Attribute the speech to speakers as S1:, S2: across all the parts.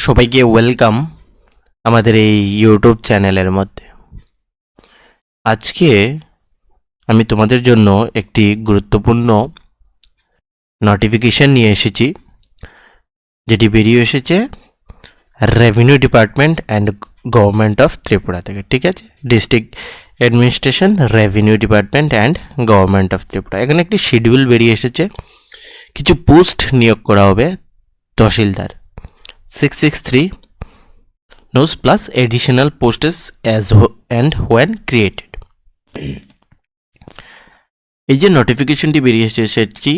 S1: সবাইকে ওয়েলকাম আমাদের এই ইউটিউব চ্যানেলের মধ্যে। আজকে আমি তোমাদের জন্য একটি গুরুত্বপূর্ণ নোটিফিকেশন নিয়ে এসেছি, যেটি বেরিয়ে এসেছে revenue department and government of Tripura থেকে। ঠিক আছে, district administration, revenue department and government of Tripura. এখানে একটি শিডিউল বেরিয়ে এসেছে, কিছু পোস্ট নিয়োগ করা হবে তহসিলদার 663 no's plus additional posts as and when created। এই যে নোটিফিকেশনটি বেরিয়ে এসেছে সেটি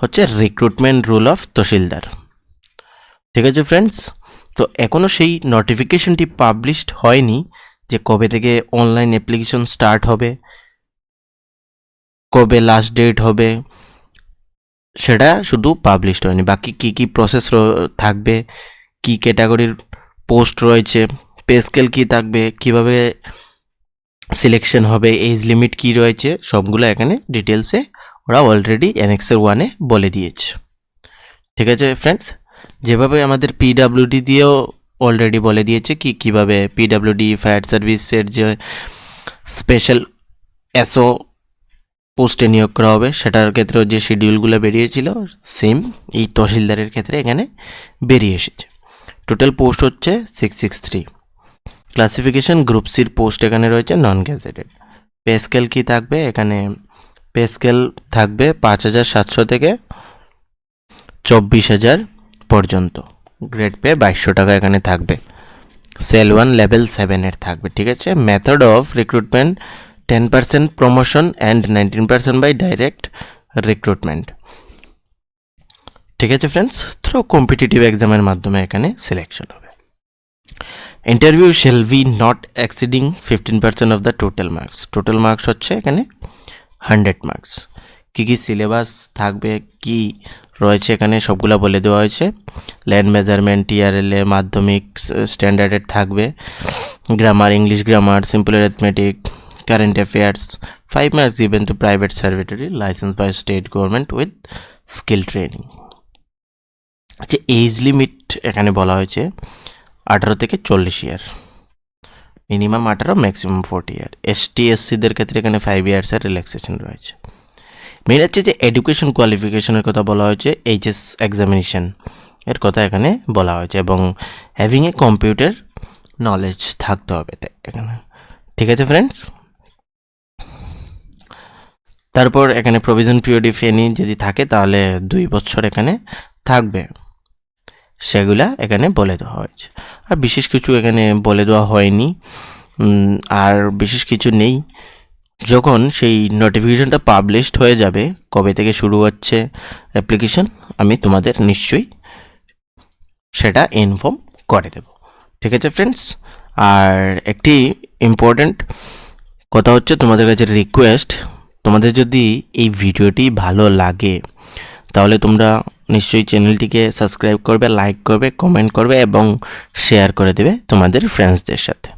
S1: হচ্ছে রিক্রুটমেন্ট রুল অফ তহসিলদার। ঠিক আছে ফ্রেন্ডস, তো এখনও সেই নোটিফিকেশনটি পাবলিশড হয়নি যে কবে থেকে অনলাইন অ্যাপ্লিকেশন স্টার্ট হবে, কবে লাস্ট ডেট হবে, সেটা শুধু পাবলিশড হয়নি। বাকি কী কী প্রসেস থাকবে, কী ক্যাটাগরির পোস্ট রয়েছে, পে স্কেল কী থাকবে, কীভাবে সিলেকশন হবে, এজ লিমিট কী রয়েছে, সবগুলো এখানে ডিটেলসে ওরা অলরেডি অ্যানেক্সের 1-এ বলে দিয়েছে। ঠিক আছে ফ্রেন্ডস, যেভাবে আমাদের পিডাব্লিউডি দিয়েও অলরেডি বলে দিয়েছে কি কীভাবে পিডাব্লিউডি ফায়ার সার্ভিসের যে স্পেশাল এসও পোস্টে নিয়োগ করা হবে, সেটার ক্ষেত্রেও যে শিডিউলগুলো বেরিয়েছিল সেম এই তহসিলদারের ক্ষেত্রে এখানে বেরিয়ে এসেছে। টোটাল পোস্ট হচ্ছে 663। ক্লাসিফিকেশন গ্রুপ সির পোস্ট এখানে রয়েছে নন গ্যাজেটেড। পে স্কেল কী থাকবে, এখানে পে স্কেল থাকবে 5,700 থেকে 24,000 পর্যন্ত। গ্রেড পে 2,200 টাকা এখানে থাকবে। সেল 1 লেভেল 7-এর থাকবে। ঠিক আছে, method of recruitment 10% promotion and 19% by direct recruitment. ঠিক আছে ফ্রেন্ডস, থ্রু কম্পিটিটিভ এক্সামের মাধ্যমে এখানে সিলেকশন হবে। Interview shall be not exceeding 15% of the total marks. Total marks হচ্ছে এখানে 100 মার্কস। কী কী সিলেবাস থাকবে, কি রয়েছে এখানে সবগুলো বলে দেওয়া হয়েছে। ল্যান্ড মেজারমেন্ট, TRLA, মাধ্যমিক স্ট্যান্ডার্ডের থাকবে, grammar, English grammar, simple arithmetic, current affairs. 5 marks given to private servitory licensed by state government with skill training। আচ্ছা, এজ লিমিট এখানে বলা হয়েছে 18 থেকে 40 ইয়ার, মিনিমাম 18, ম্যাক্সিমাম 40 ইয়ার। ST/SCদের ক্ষেত্রে এখানে 5 ইয়ার্সের রিল্যাক্সেশন রয়েছে। মেন হচ্ছে যে এডুকেশন কোয়ালিফিকেশনের কথা বলা হয়েছে, HS এক্সামিনেশন এর কথা এখানে বলা হয়েছে, এবং হ্যাভিং এ কম্পিউটার নলেজ থাকতে হবে এখানে। ঠিক আছে ফ্রেন্ডস, তারপর এখানে প্রভিশন পিরিয়ড ইফ এনি যদি থাকে তাহলে 2 বছর এখানে থাকবে, সেগুলা এখানে বলে দেওয়া হয়েছে। আর বিশেষ কিছু এখানে বলে দেওয়া হয়নি, আর বিশেষ কিছু নেই। যখন সেই নোটিফিকেশনটা পাবলিশড হয়ে যাবে, কবে থেকে শুরু হচ্ছে অ্যাপ্লিকেশন, আমি তোমাদের নিশ্চয়ই সেটা ইনফর্ম করে দেব। ঠিক আছে ফ্রেন্ডস, আর একটি ইম্পর্ট্যান্ট কথা হচ্ছে তোমাদের কাছে রিকোয়েস্ট, তোমাদের যদি এই ভিডিওটি ভালো লাগে তাহলে তোমরা নিশ্চয়ই চ্যানেলটিকে সাবস্ক্রাইব করবে, লাইক করবে, কমেন্ট করবে এবং শেয়ার করে দেবে তোমাদের ফ্রেন্ডসদের সাথে,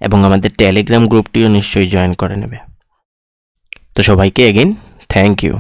S1: এবং আমাদের টেলিগ্রাম গ্রুপটিও নিশ্চয়ই জয়েন করে নেবে। তো সবাইকে এগেইন থ্যাংক ইউ।